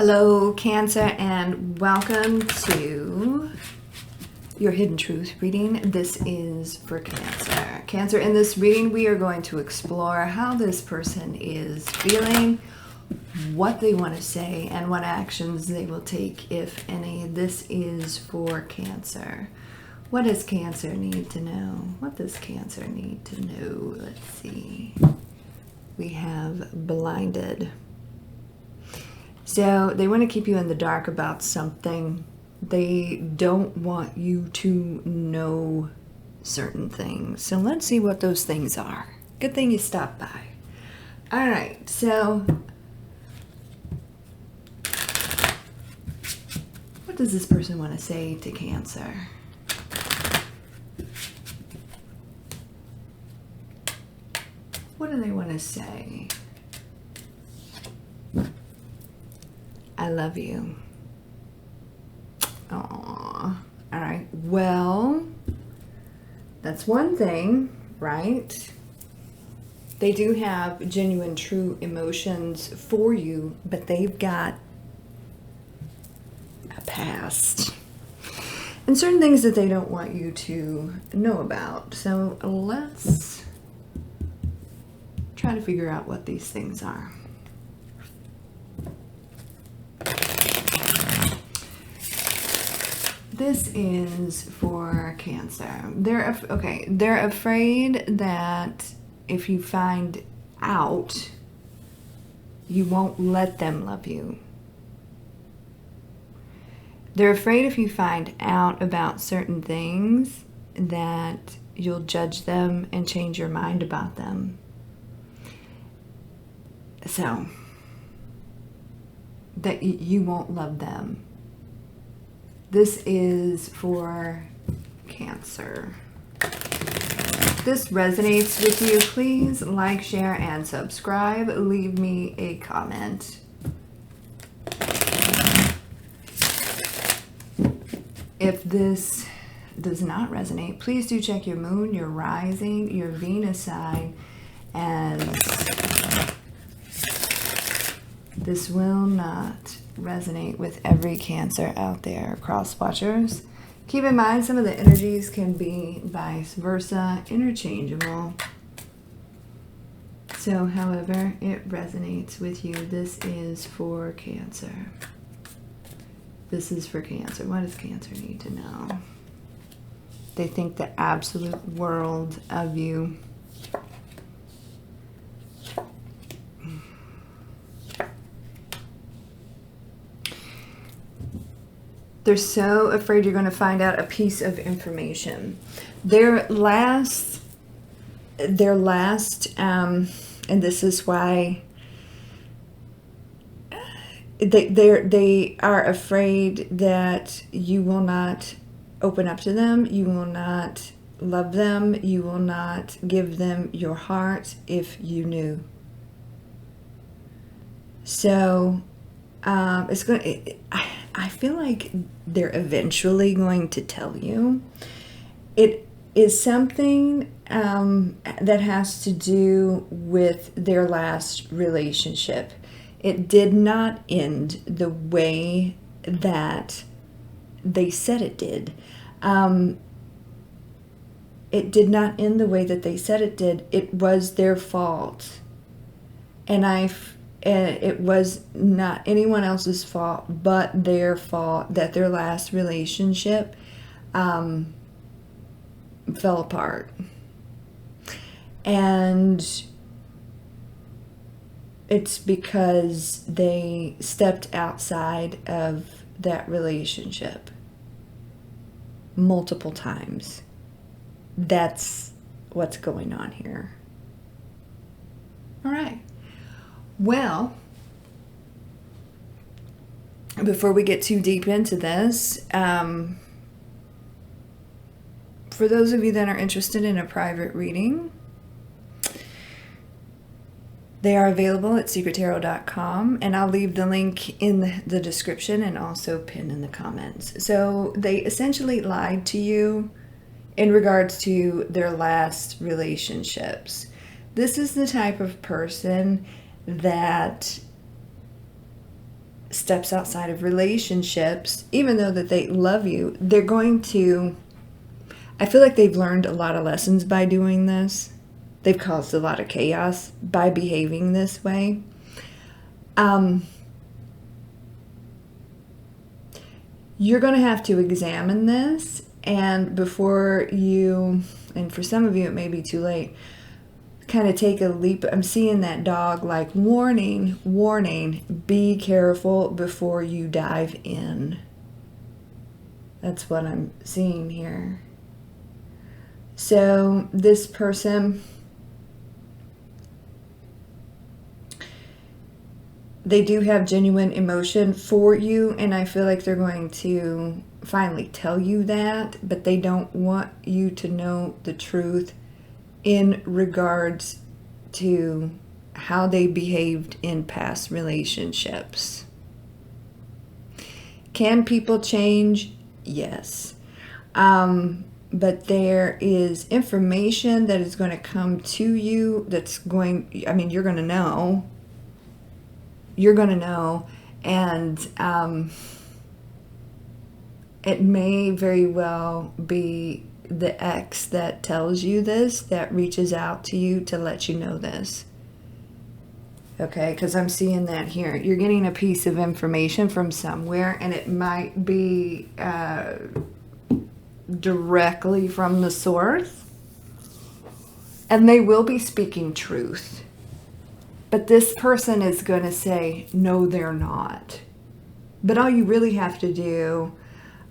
Hello, Cancer, and welcome to your Hidden Truth reading. This is for Cancer. Cancer, in this reading, we are going to explore how this person is feeling, what they want to say, and what actions they will take, if any. This is for Cancer. What does Cancer need to know? What does Cancer need to know? Let's see. We have blinded. So they want to keep you in the dark about something. They don't want you to know certain things. So let's see what those things are. Good thing you stopped by. All right, so what does this person want to say to Cancer? What do they want to say? I love you. Aww. All right. Well, that's one thing, right? They do have genuine, true emotions for you, but they've got a past and certain things that they don't want you to know about. So let's try to figure out what these things are. This is for Cancer. They're afraid that if you find out, you won't let them love you. They're afraid if you find out about certain things that you'll judge them and change your mind about them. So, that you won't love them. This is for Cancer. If this resonates with you, please like, share, and subscribe. Leave me a comment. If this does not resonate, please do check your moon, your rising, your Venus sign, as this will not resonate with every Cancer out there. Cross watchers, keep in mind some of the energies can be vice versa, interchangeable. So however it resonates with you, this is for Cancer. This is for Cancer. What does Cancer need to know? They think the absolute world of you. They're so afraid you're going to find out a piece of information. Their last, and this is why they are afraid that you will not open up to them, you will not love them, you will not give them your heart if you knew. So it's going to... I feel like they're eventually going to tell you. It is something that has to do with their last relationship. It did not end the way that they said it did. It did not end the way that they said it did. It was their fault. And it was not anyone else's fault but their fault that their last relationship fell apart. And it's because they stepped outside of that relationship multiple times. That's what's going on here. All right. Well, before we get too deep into this, for those of you that are interested in a private reading, they are available at secrettarot.com, and I'll leave the link in the description and also pinned in the comments. So they essentially lied to you in regards to their last relationships. This is the type of person that steps outside of relationships, even though that they love you, they're going to, I feel like they've learned a lot of lessons by doing this. They've caused a lot of chaos by behaving this way. You're going to have to examine this, and before you, and for some of you it may be too late, kind of take a leap. I'm seeing that dog like warning, warning, be careful before you dive in. That's what I'm seeing here. So this person, they do have genuine emotion for you, and I feel like they're going to finally tell you that, but they don't want you to know the truth in regards to how they behaved in past relationships. Can people change? Yes. But there is information that is going to come to you that's going, I mean, you're going to know. You're going to know. And it may very well be the ex that tells you this, that reaches out to you to let you know this. Okay, because I'm seeing that here. You're getting a piece of information from somewhere, and it might be directly from the source, and they will be speaking truth. But this person is going to say, no, they're not. But all you really have to do,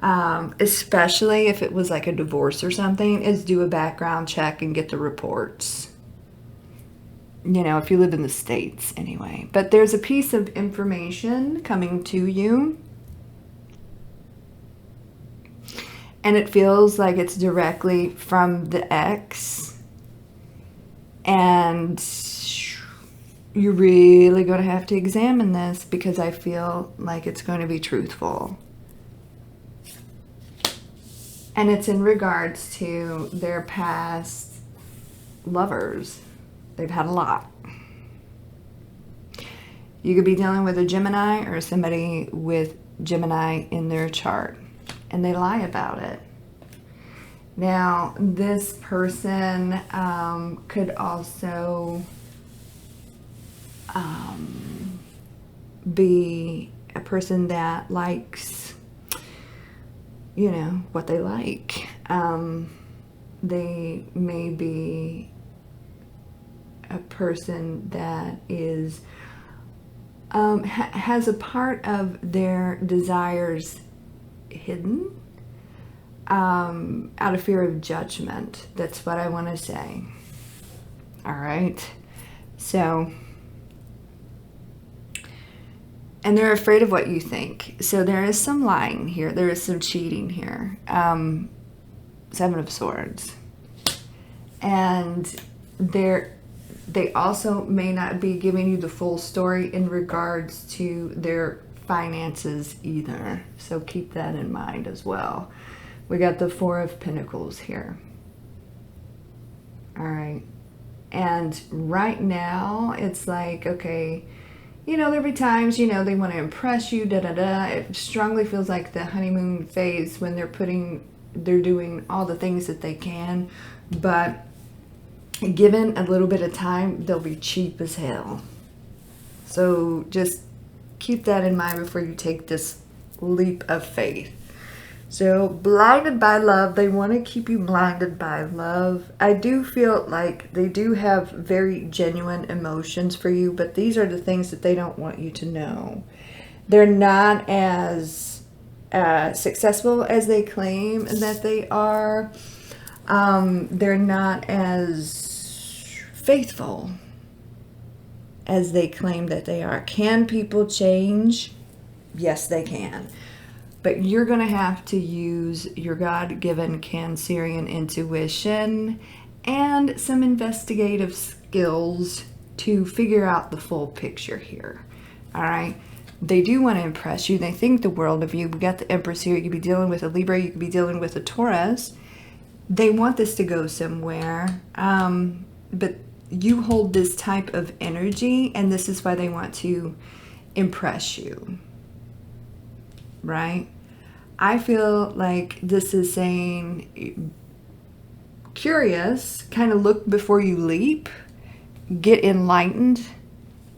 especially if it was like a divorce or something, is do a background check and get the reports. You know, if you live in the States anyway. But there's a piece of information coming to you, and it feels like it's directly from the ex, and you're really going to have to examine this, because I feel like it's going to be truthful. And it's in regards to their past lovers. They've had a lot. You could be dealing with a Gemini or somebody with Gemini in their chart, and they lie about it. Now, this person could also be a person that likes, you know, what they like. They may be a person that is has a part of their desires hidden out of fear of judgment. That's what I want to say. All right. So, and they're afraid of what you think. So there is some lying here. There is some cheating here. Seven of Swords. And they also may not be giving you the full story in regards to their finances either. So keep that in mind as well. We got the Four of Pentacles here. All right. And right now it's like, okay, you know, there'll be times, you know, they want to impress you, It strongly feels like the honeymoon phase when they're doing all the things that they can, but given a little bit of time, they'll be cheap as hell. So just keep that in mind before you take this leap of faith. So blinded by love, they want to keep you blinded by love. I do feel like they do have very genuine emotions for you, but these are the things that they don't want you to know. They're not as successful as they claim that they are. They're not as faithful as they claim that they are. Can people change? Yes, they can. But you're going to have to use your God-given Cancerian intuition and some investigative skills to figure out the full picture here. All right? They do want to impress you. They think the world of you. We got the Empress here. You could be dealing with a Libra. You could be dealing with a Taurus. They want this to go somewhere. But you hold this type of energy, and this is why they want to impress you. right? I feel like this is saying curious, kind of look before you leap, get enlightened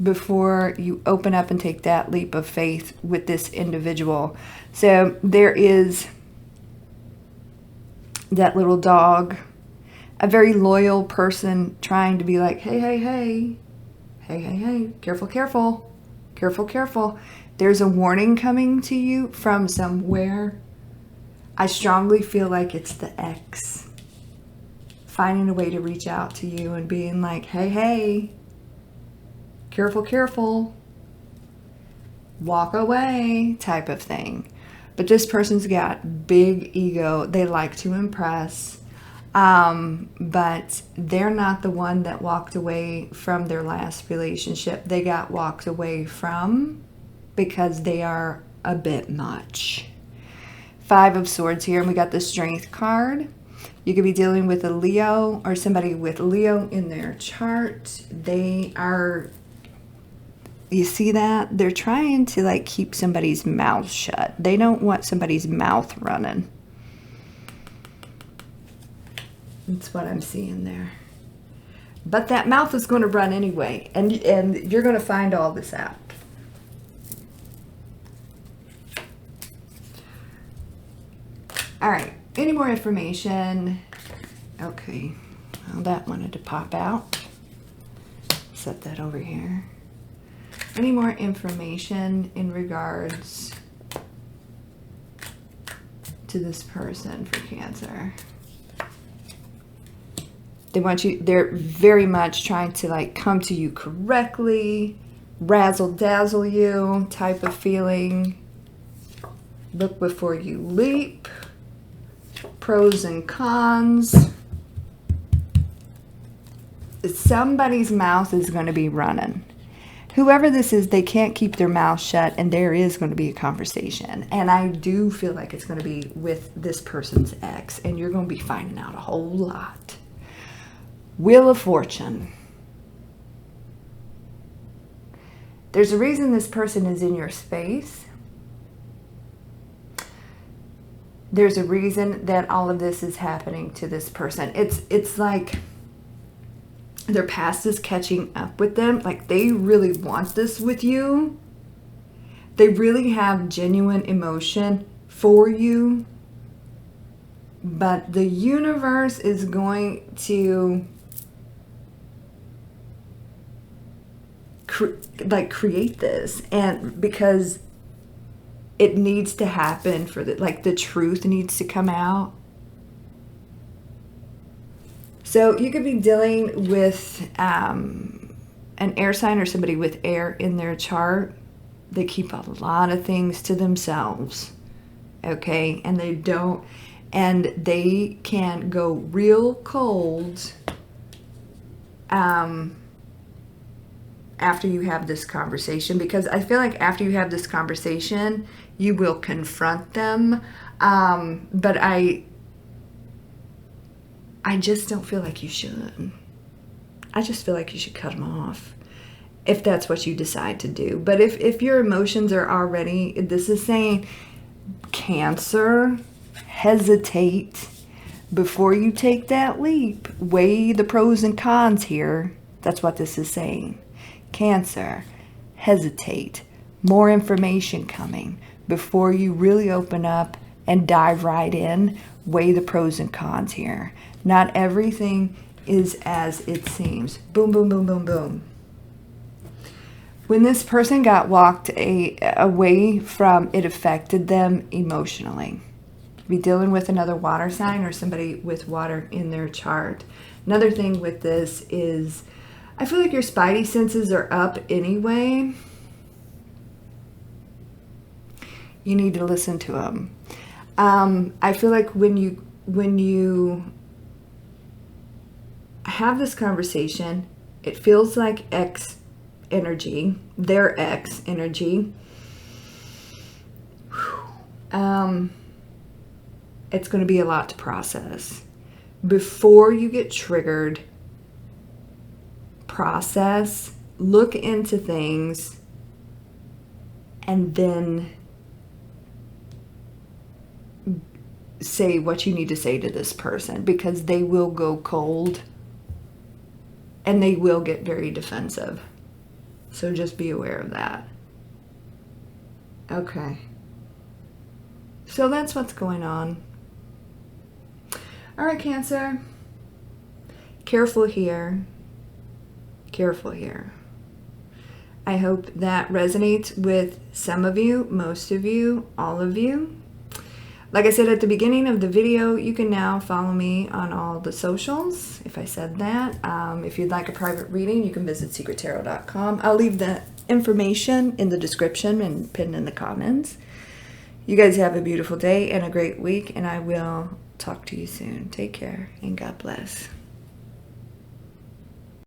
before you open up and take that leap of faith with this individual. So there is that little dog, a very loyal person trying to be like, hey, hey, hey, hey, hey, hey, careful, careful, careful, careful. There's a warning coming to you from somewhere. I strongly feel like it's the ex finding a way to reach out to you and being like, hey, hey, careful, careful, walk away type of thing. But this person's got big ego. They like to impress. But they're not the one that walked away from their last relationship. They got walked away from because they are a bit much. 5 of Swords here, and we got the Strength card. You could be dealing with a Leo or somebody with Leo in their chart. They are, you see that? They're trying to like keep somebody's mouth shut. They don't want somebody's mouth running. That's what I'm seeing there. But that mouth is going to run anyway, and you're going to find all this out. All right, any more information? Okay, well, that wanted to pop out. Set that over here. Any more information in regards to this person for Cancer? They want you, they're very much trying to like come to you correctly, razzle dazzle you type of feeling. Look before you leap. Pros and cons. Somebody's mouth is going to be running. Whoever this is, they can't keep their mouth shut, and there is going to be a conversation. And I do feel like it's going to be with this person's ex, and you're going to be finding out a whole lot. Wheel of Fortune. There's a reason this person is in your space. There's a reason that all of this is happening to this person. It's like their past is catching up with them. Like they really want this with you. They really have genuine emotion for you. But the universe is going to create this, and because it needs to happen for the truth needs to come out. So you could be dealing with an air sign or somebody with air in their chart. They keep a lot of things to themselves, okay? And they can go real cold after you have this conversation, because I feel like after you have this conversation, you will confront them. But I just don't feel like you should. I just feel like you should cut them off if that's what you decide to do. But if your emotions are already, this is saying, Cancer, hesitate before you take that leap. Weigh the pros and cons here. That's what this is saying. Cancer, hesitate. More information coming before you really open up and dive right in. Weigh the pros and cons here. Not everything is as it seems. Boom, boom, boom, boom, boom. When this person got walked away from, it affected them emotionally. Be dealing with another water sign or somebody with water in their chart. Another thing with this is, I feel like your spidey senses are up anyway. You need to listen to them. I feel like when you have this conversation, it feels like ex energy, their ex energy. It's going to be a lot to process. Before you get triggered, process, look into things, and then say what you need to say to this person, because they will go cold and they will get very defensive. So just be aware of that. Okay. So that's what's going on. All right, Cancer. Careful here. Careful here. I hope that resonates with some of you, most of you, all of you. Like I said at the beginning of the video, you can now follow me on all the socials, if I said that. If you'd like a private reading, you can visit secrettarot.com. I'll leave the information in the description and pinned in the comments. You guys have a beautiful day and a great week, and I will talk to you soon. Take care, and God bless.